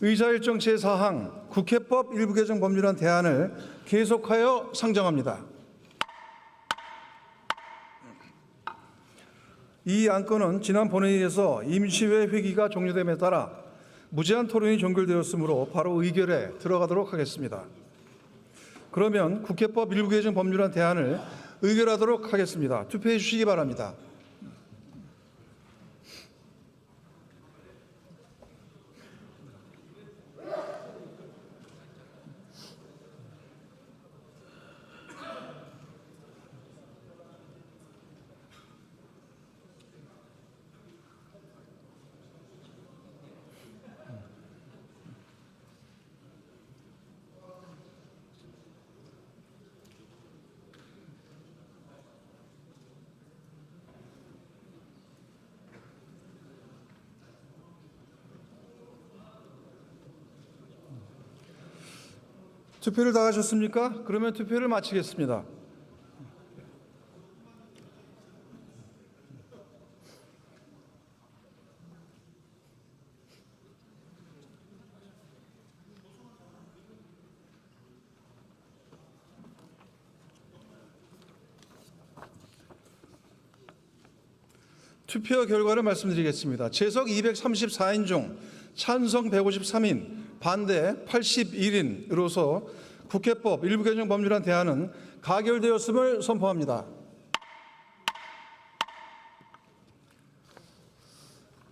의사일정 제4항 국회법 일부 개정 법률안 대안을 계속하여 상정합니다. 이 안건은 지난 본회의에서 임시회 회기가 종료됨에 따라 무제한 토론이 종결되었으므로 바로 의결에 들어가도록 하겠습니다. 그러면 국회법 일부 개정 법률안 대안을 의결하도록 하겠습니다. 투표해 주시기 바랍니다. 투표를 다 하셨습니까? 그러면 투표를 마치겠습니다. 투표 결과를 말씀드리겠습니다. 재석 234인 중 찬성 153인, 반대 81인으로서 국회법 일부 개정 법률안 대안은 가결되었음을 선포합니다.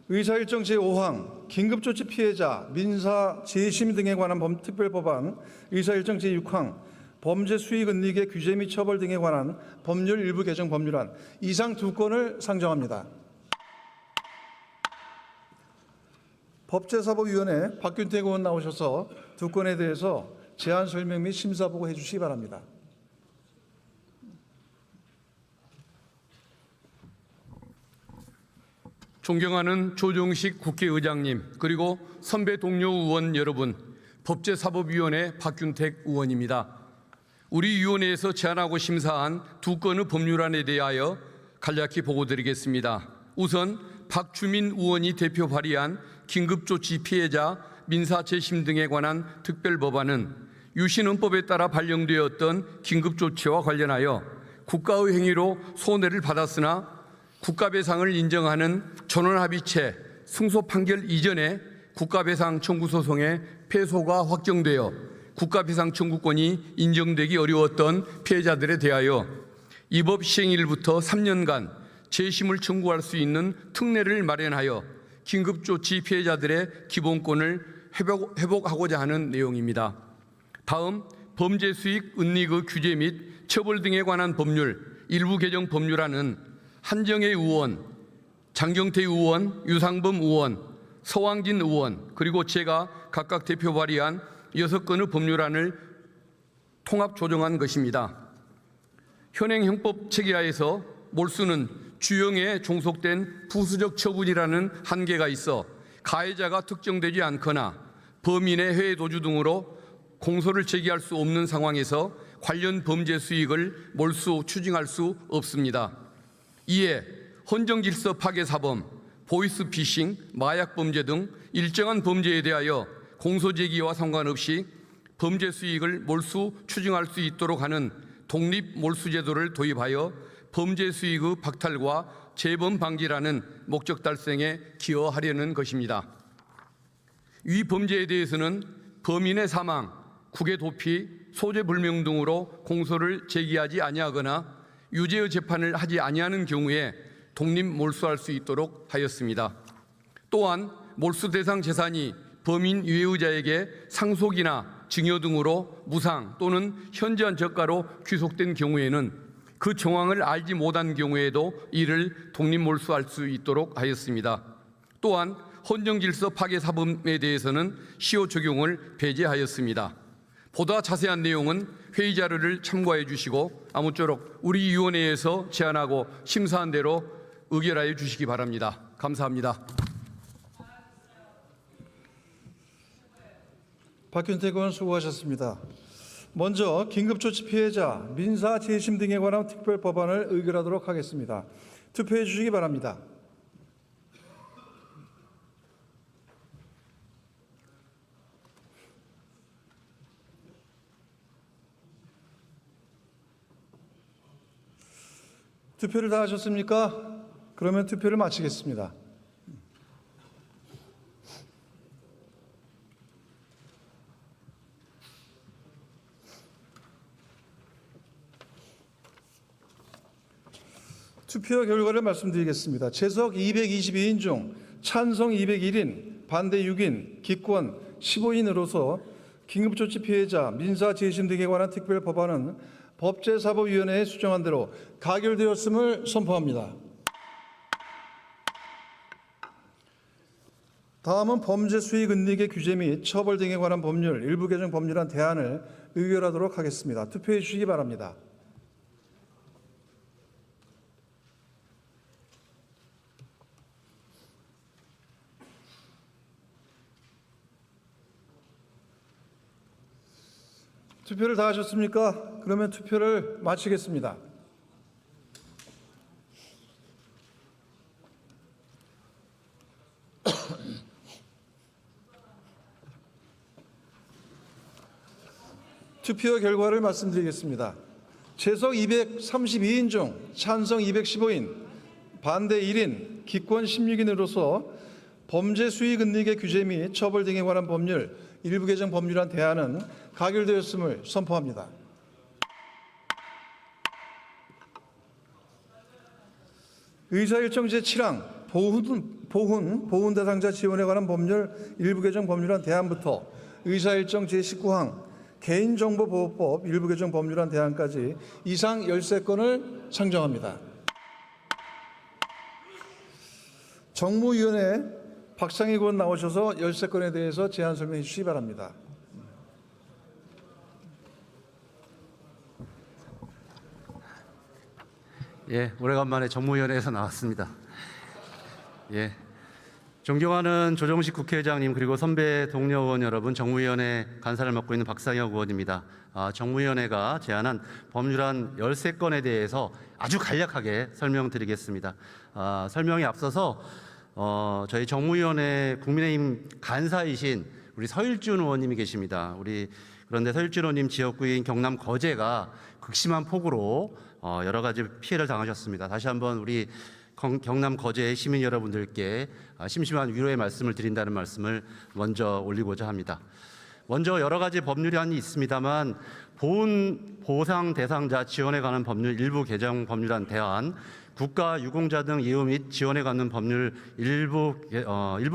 의사일정 제5항 긴급조치 피해자 민사 재심 등에 관한 특별법안, 의사일정 제6항 범죄 수익 은닉의 규제 및 처벌 등에 관한 법률 일부 개정 법률안, 이상 두 건을 상정합니다. 법제사법위원회 박균택 의원 나오셔서 두 건에 대해서 제안 설명 및 심사 보고해 주시기 바랍니다. 존경하는 조정식 국회의장님, 그리고 선배 동료 의원 여러분, 법제사법위원회 박균택 의원입니다. 우리 위원회에서 제안하고 심사한 두 건의 법률안에 대하여 간략히 보고드리겠습니다. 우선 박주민 의원이 대표 발의한 긴급조치 피해자 민사 재심 등에 관한 특별법안은 유신헌법에 따라 발령되었던 긴급조치와 관련하여 국가의 행위로 손해를 받았으나 국가배상을 인정하는 전원합의체 승소 판결 이전에 국가배상 청구 소송의 패소가 확정되어 국가배상 청구권이 인정되기 어려웠던 피해자들에 대하여 이 법 시행일부터 3년간 재심을 청구할 수 있는 특례를 마련하여 긴급조치 피해자들의 기본권을 회복하고자 하는 내용입니다. 다음, 범죄 수익 은닉의 규제 및 처벌 등에 관한 법률 일부 개정 법률안은 한정혜 의원, 장경태 의원, 유상범 의원, 서왕진 의원, 그리고 제가 각각 대표 발의한 6건의 법률안을 통합 조정한 것입니다. 현행 형법 체계하에서 몰수는 주형에 종속된 부수적 처분이라는 한계가 있어 가해자가 특정되지 않거나 범인의 해외 도주 등으로 공소를 제기할 수 없는 상황에서 관련 범죄 수익을 몰수 추징할 수 없습니다. 이에 헌정질서 파괴 사범, 보이스피싱, 마약 범죄 등 일정한 범죄에 대하여 공소 제기와 상관없이 범죄 수익을 몰수 추징할 수 있도록 하는 독립 몰수 제도를 도입하여 범죄 수익의 박탈과 재범 방지라는 목적 달성에 기여하려는 것입니다. 위 범죄에 대해서는 범인의 사망, 국외 도피, 소재 불명 등으로 공소를 제기하지 아니하거나 유죄의 재판을 하지 아니하는 경우에 독립 몰수할 수 있도록 하였습니다. 또한 몰수 대상 재산이 범인 유해의자에게 상속이나 증여 등으로 무상 또는 현저한 저가로 귀속된 경우에는 그 정황을 알지 못한 경우에도 이를 독립몰수할 수 있도록 하였습니다. 또한 헌정질서 파괴 사범에 대해서는 시효 적용을 배제하였습니다. 보다 자세한 내용은 회의 자료를 참고해 주시고 아무쪼록 우리 위원회에서 제안하고 심사한 대로 의결하여 주시기 바랍니다. 감사합니다. 박균택 의원 수고하셨습니다. 먼저 긴급조치 피해자, 민사 재심 등에 관한 특별법안을 의결하도록 하겠습니다. 투표해 주시기 바랍니다. 투표를 다 하셨습니까? 그러면 투표를 마치겠습니다. 투표 결과를 말씀드리겠습니다. 재석 222인 중 찬성 201인, 반대 6인, 기권 15인으로서 긴급조치 피해자 민사 재심 등에 관한 특별 법안은 법제사법위원회에 수정한 대로 가결되었음을 선포합니다. 다음은 범죄 수익 은닉의 규제 및 처벌 등에 관한 법률 일부 개정 법률안 대안을 의결하도록 하겠습니다. 투표해 주시기 바랍니다. 투표를 다 하셨습니까? 그러면 투표를 마치겠습니다. 투표 결과를 말씀드리겠습니다. 재석 232인 중 찬성 215인, 반대 1인, 기권 16인으로서 범죄 수익 은닉의 규제 및 처벌 등에 관한 법률 일부 개정 법률안 대안은 가결되었음을 선포합니다. 의사일정 제7항 보훈 대상자 지원에 관한 법률 일부 개정 법률안 대안부터 의사일정 제19항 개인정보보호법 일부 개정 법률안 대안까지 이상 13건을 상정합니다. 정무위원회 박상익 의원 나오셔서 13건에 대해서 제안 설명해 주시기 바랍니다. 예, 오래간만에 정무위원회에서 나왔습니다. 예, 존경하는 조정식 국회의장님 그리고 선배 동료 의원 여러분, 정무위원회 간사를 맡고 있는 박상혁 의원입니다. 정무위원회가 제안한 법률안 13건에 대해서 아주 간략하게 설명드리겠습니다. 설명에 앞서서 저희 정무위원회 국민의힘 간사이신 우리 서일준 의원님이 계십니다. 그런데 서일준 의원님 지역구인 경남 거제가 극심한 폭우로 여러 가지 피해를 당하셨습니다. 다시 한번 우리 경남 거제 시민 여러분들께 심심한 위로의 말씀을 드린다는 말씀을 먼저 올리고자 합니다. 먼저 여러 가지 법률안이 있습니다만 보훈 보상 대상자 지원에 관한 법률 일부 개정 법률안 대안, 국가 유공자 등 예우 및 지원에 관한 법률 일부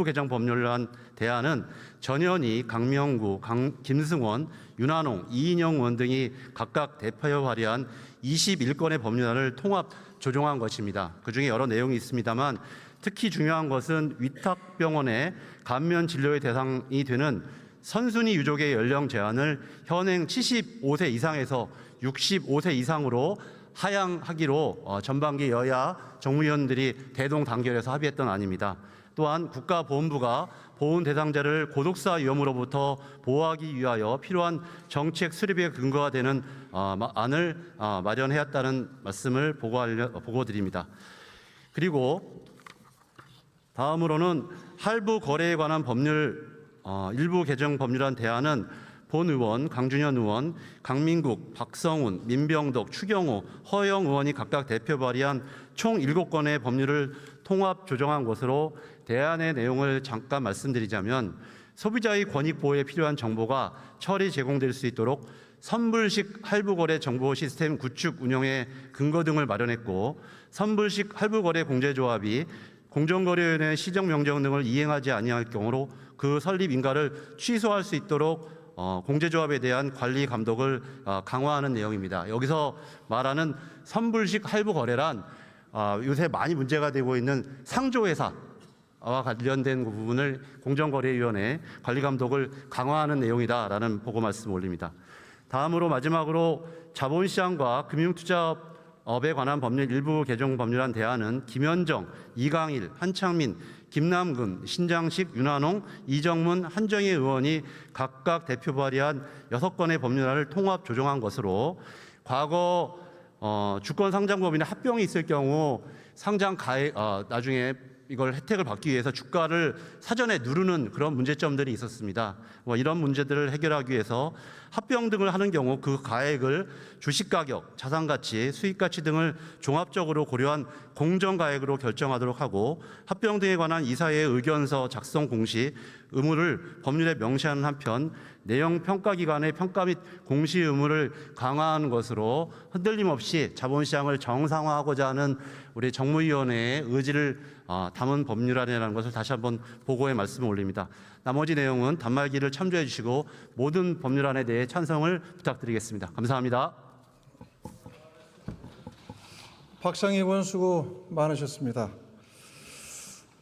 개정 법률안 대안은 전현희, 강명구, 김승원, 윤한홍, 이인영 의원 등이 각각 대표하여 발의한 21건의 법률안을 통합 조정한 것입니다. 그중에 여러 내용이 있습니다만 특히 중요한 것은 위탁병원의 감면 진료의 대상이 되는 선순위 유족의 연령 제한을 현행 75세 이상에서 65세 이상으로 하향하기로 전반기 여야 정무위원들이 대동단결해서 합의했던 안입니다. 또한 국가보훈부가 보훈 대상자를 고독사 위험으로부터 보호하기 위하여 필요한 정책 수립의 근거가 되는 안을 마련해왔다는 말씀을 보고드립니다. 그리고 다음으로는 할부 거래에 관한 법률 일부 개정 법률안 대안은 본 의원, 강준현 의원, 강민국, 박성훈, 민병덕, 추경호, 허영 의원이 각각 대표 발의한 총 7건의 법률을 통합 조정한 것으로 대안의 내용을 잠깐 말씀드리자면 소비자의 권익 보호에 필요한 정보가 처리 제공될 수 있도록 선불식 할부거래 정보 시스템 구축 운영의 근거 등을 마련했고, 선불식 할부거래 공제조합이 공정거래위원회 시정명령 등을 이행하지 아니할 경우로 그 설립 인가를 취소할 수 있도록 공제조합에 대한 관리 감독을 강화하는 내용입니다. 여기서 말하는 선불식 할부거래란 요새 많이 문제가 되고 있는 상조회사와 관련된 부분을 공정거래위원회 관리 감독을 강화하는 내용이다라는 보고 말씀 올립니다. 다음으로 마지막으로 자본시장과 금융투자업에 관한 법률 일부 개정 법률안 대안은 김현정, 이강일, 한창민, 김남근, 신장식, 윤한홍, 이정문, 한정희 의원이 각각 대표 발의한 6건의 법률안을 통합 조정한 것으로 과거 주권 상장법인의 합병이 있을 경우 상장 가액 나중에 이걸 혜택을 받기 위해서 주가를 사전에 누르는 그런 문제점들이 있었습니다. 이런 문제들을 해결하기 위해서 합병 등을 하는 경우 그 가액을 주식가격, 자산가치, 수익가치 등을 종합적으로 고려한 공정가액으로 결정하도록 하고, 합병 등에 관한 이사회의 의견서 작성 공시 의무를 법률에 명시하는 한편, 내용 평가기관의 평가 및 공시 의무를 강화하는 것으로 흔들림 없이 자본시장을 정상화하고자 하는 우리 정무위원회의 의지를 담은 법률안이라는 것을 다시 한번 보고의 말씀을 올립니다. 나머지 내용은 단말기를 참조해 주시고 모든 법률안에 대해 찬성을 부탁드리겠습니다. 감사합니다. 박상희 의원 수고 많으셨습니다.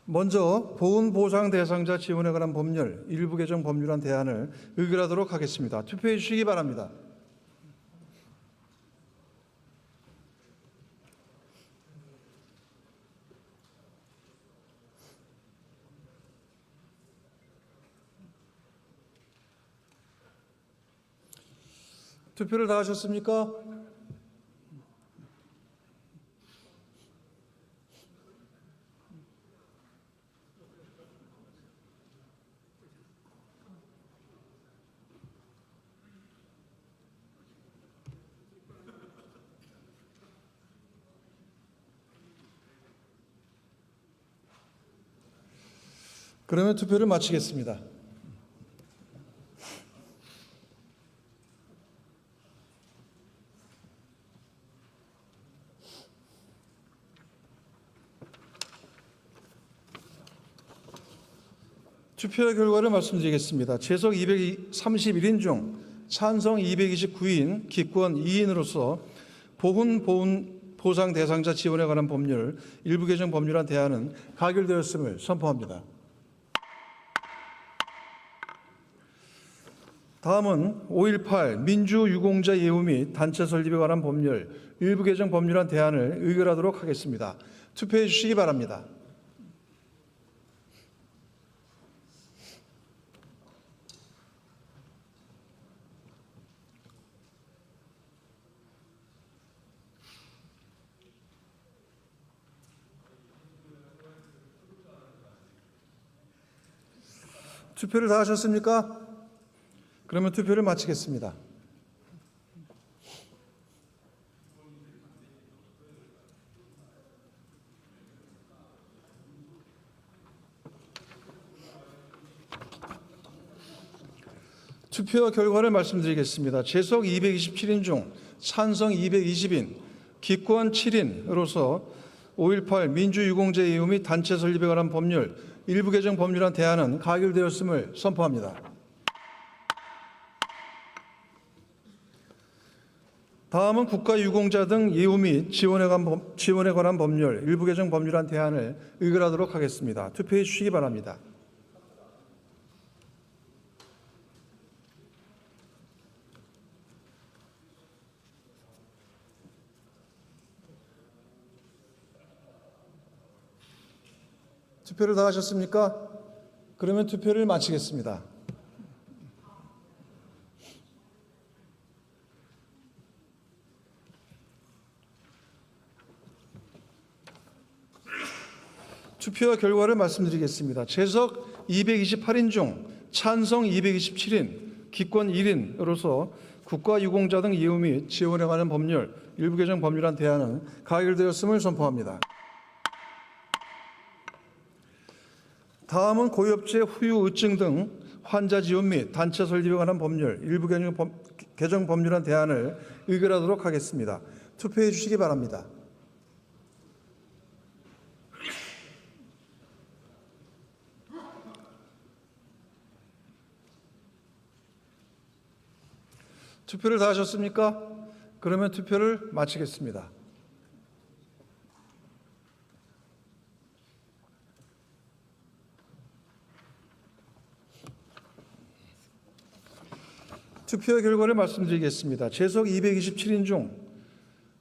먼저 보훈보상 대상자 지원에 관한 법률 일부 개정 법률안 대안을 의결하도록 하겠습니다. 투표해 주시기 바랍니다. 투표를 다 하셨습니까? 그러면 투표를 마치겠습니다. 투표의 결과를 말씀드리겠습니다. 재석 231인 중 찬성 229인, 기권 2인으로서 보훈보상 대상자 지원에 관한 법률 일부 개정 법률안 대안은 가결되었음을 선포합니다. 다음은 5.18 민주유공자 예우 및 단체 설립에 관한 법률 일부 개정 법률안 대안을 의결하도록 하겠습니다. 투표해 주시기 바랍니다. 투표를 다 하셨습니까? 그러면 투표를 마치겠습니다. 투표 결과를 말씀드리겠습니다. 재석 227인 중 찬성 220인, 기권 7인으로서 5.18 민주유공자 예우 및 단체 설립에 관한 법률 일부 개정 법률안 대안은 가결되었음을 선포합니다. 다음은 국가유공자 등 예우 및 지원에 관한 법률 일부 개정 법률안 대안을 의결하도록 하겠습니다. 투표해 주시기 바랍니다. 투표를 다 하셨습니까? 그러면 투표를 마치겠습니다. 투표 결과를 말씀드리겠습니다. 재석 228인 중 찬성 227인, 기권 1인으로서 국가유공자 등 예우 및 지원에 관한 법률 일부 개정 법률안 대안은 가결되었음을 선포합니다. 다음은 고엽제 후유 의증 등 환자 지원 및 단체 설립에 관한 법률 일부 개정 법률안 대안을 의결하도록 하겠습니다. 투표해 주시기 바랍니다. 투표를 다 하셨습니까? 그러면 투표를 마치겠습니다. 투표 결과를 말씀드리겠습니다. 재석 227인 중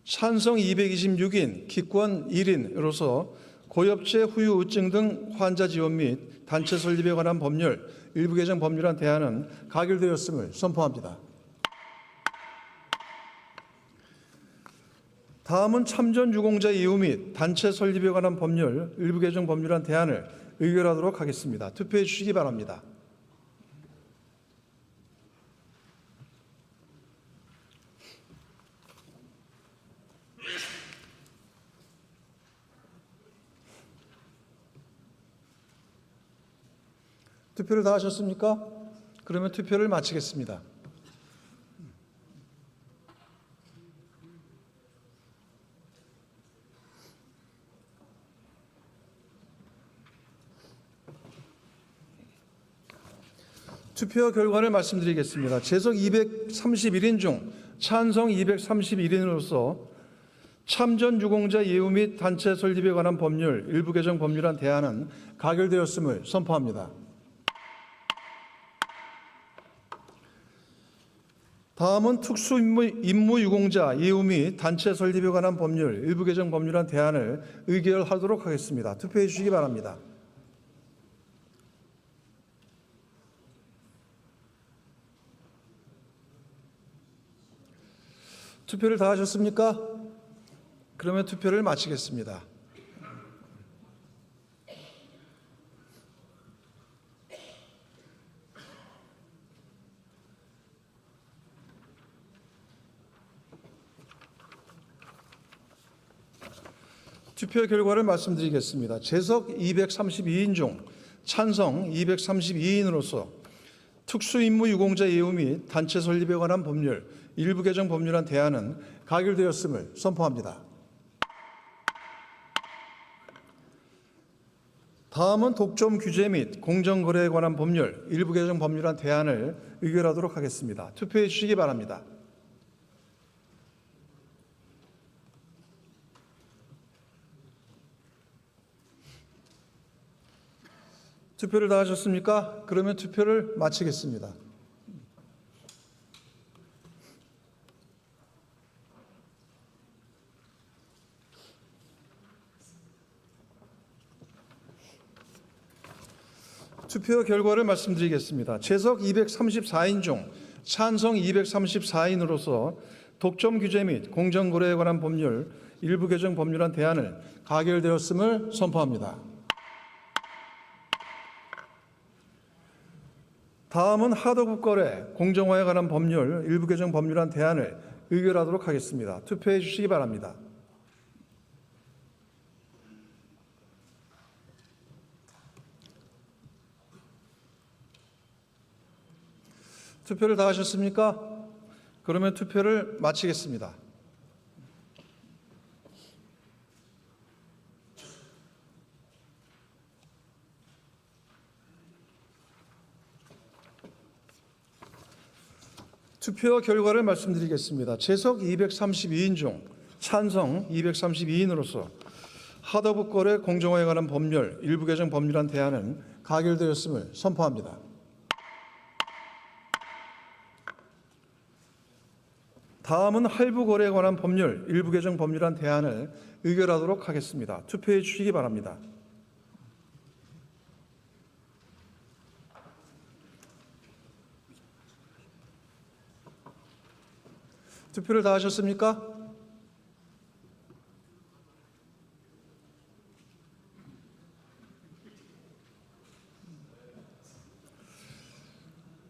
찬성 226인, 기권 1인으로서 고엽제 후유 의증 등 환자 지원 및 단체 설립에 관한 법률 일부 개정 법률안 대안은 가결되었음을 선포합니다. 다음은 참전 유공자 이후 및 단체 설립에 관한 법률 일부 개정 법률안 대안을 의결하도록 하겠습니다. 투표해 주시기 바랍니다. 투표를 다 하셨습니까? 그러면 투표를 마치겠습니다. 투표 결과를 말씀드리겠습니다. 재석 231인 중 찬성 231인으로서 참전 유공자 예우 및 단체 설립에 관한 법률 일부 개정 법률안 대안은 가결되었음을 선포합니다. 다음은 특수 임무 유공자 예우 및 단체 설립에 관한 법률 일부 개정 법률안 대안을 의결하도록 하겠습니다. 투표해 주시기 바랍니다. 투표를 다 하셨습니까? 그러면 투표를 마치겠습니다. 투표 결과를 말씀드리겠습니다. 재석 232인 중 찬성 232인으로서 특수임무 유공자 예우 및 단체 설립에 관한 법률 일부 개정 법률안 대안은 가결되었음을 선포합니다. 다음은 독점 규제 및 공정거래에 관한 법률 일부 개정 법률안 대안을 의결하도록 하겠습니다. 투표해 주시기 바랍니다. 투표를 다 하셨습니까? 그러면 투표를 마치겠습니다. 투표 결과를 말씀드리겠습니다. 재석 234인 중 찬성 234인으로서 독점 규제 및 공정거래에 관한 법률 일부 개정 법률안 대안을 가결되었음을 선포합니다. 다음은 하도급 거래 공정화에 관한 법률 일부 개정 법률안 대안을 의결하도록 하겠습니다. 투표해 주시기 바랍니다. 투표를 다 하셨습니까? 그러면 투표를 마치겠습니다. 투표 결과를 말씀드리겠습니다. 재석 232인 중 찬성 232인으로서 하도급 거래 공정화에 관한 법률 일부 개정 법률안 대안은 가결되었음을 선포합니다. 다음은 할부 거래에 관한 법률 일부 개정 법률안 대안을 의결하도록 하겠습니다. 투표해 주시기 바랍니다. 투표를 다 하셨습니까?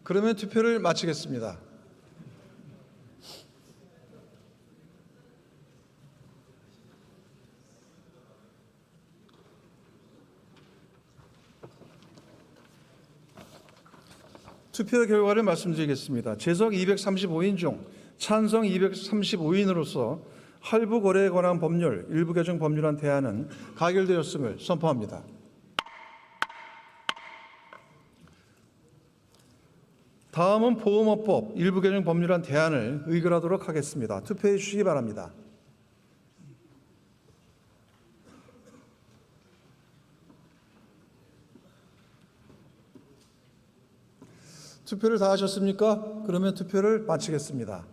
그러면 투표를 마치겠습니다. 투표 결과를 말씀드리겠습니다. 재석 235인 중 찬성 235인으로서 할부 거래에 관한 법률 일부 개정 법률안 대안은 가결되었음을 선포합니다. 다음은 보험업법 일부 개정 법률안 대안을 의결하도록 하겠습니다. 투표해 주시기 바랍니다. 투표를 다 하셨습니까? 그러면 투표를 마치겠습니다.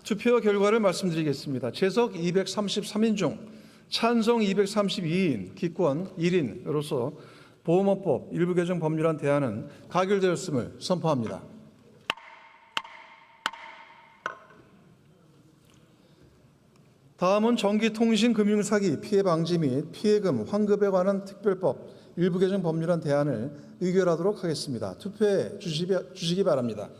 투표 결과를 말씀드리겠습니다. 재석 233인 중 찬성 232인, 기권 1인으로서 보험업법 일부 개정 법률안 대안은 가결되었음을 선포합니다. 다음은 전기통신금융사기 피해 방지 및 피해금 환급에 관한 특별법 일부 개정 법률안 대안을 의결하도록 하겠습니다. 투표해 주시기 바랍니다.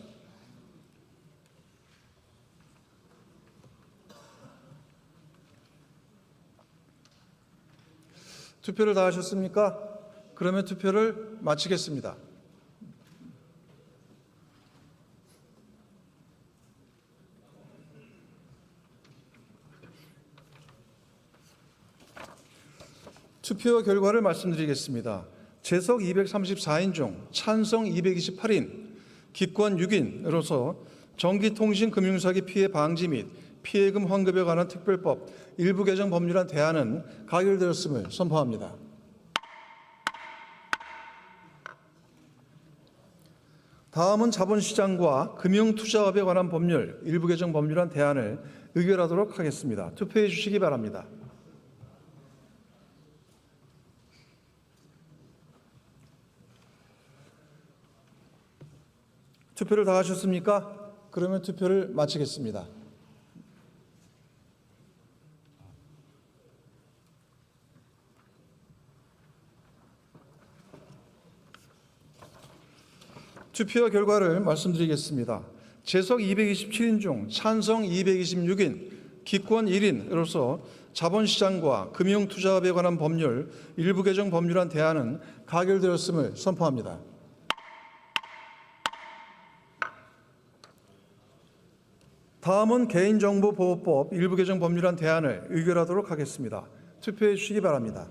투표를 다 하셨습니까? 그러면 투표를 마치겠습니다. 투표 결과를 말씀드리겠습니다. 재석 234인 중 찬성 228인, 기권 6인으로서 전기통신금융사기 피해 방지 및 피해금 환급에 관한 특별법 일부 개정 법률안 대안은 가결되었음을 선포합니다. 다음은 자본시장과 금융투자업에 관한 법률 일부 개정 법률안 대안을 의결하도록 하겠습니다. 투표해 주시기 바랍니다. 투표를 다 하셨습니까? 그러면 투표를 마치겠습니다. 투표 결과를 말씀드리겠습니다. 재석 227인 중 찬성 226인, 기권 1인으로서 자본시장과 금융투자업에 관한 법률 일부 개정 법률안 대안은 가결되었음을 선포합니다. 다음은 개인정보보호법 일부 개정 법률안 대안을 의결하도록 하겠습니다. 투표해 주시기 바랍니다.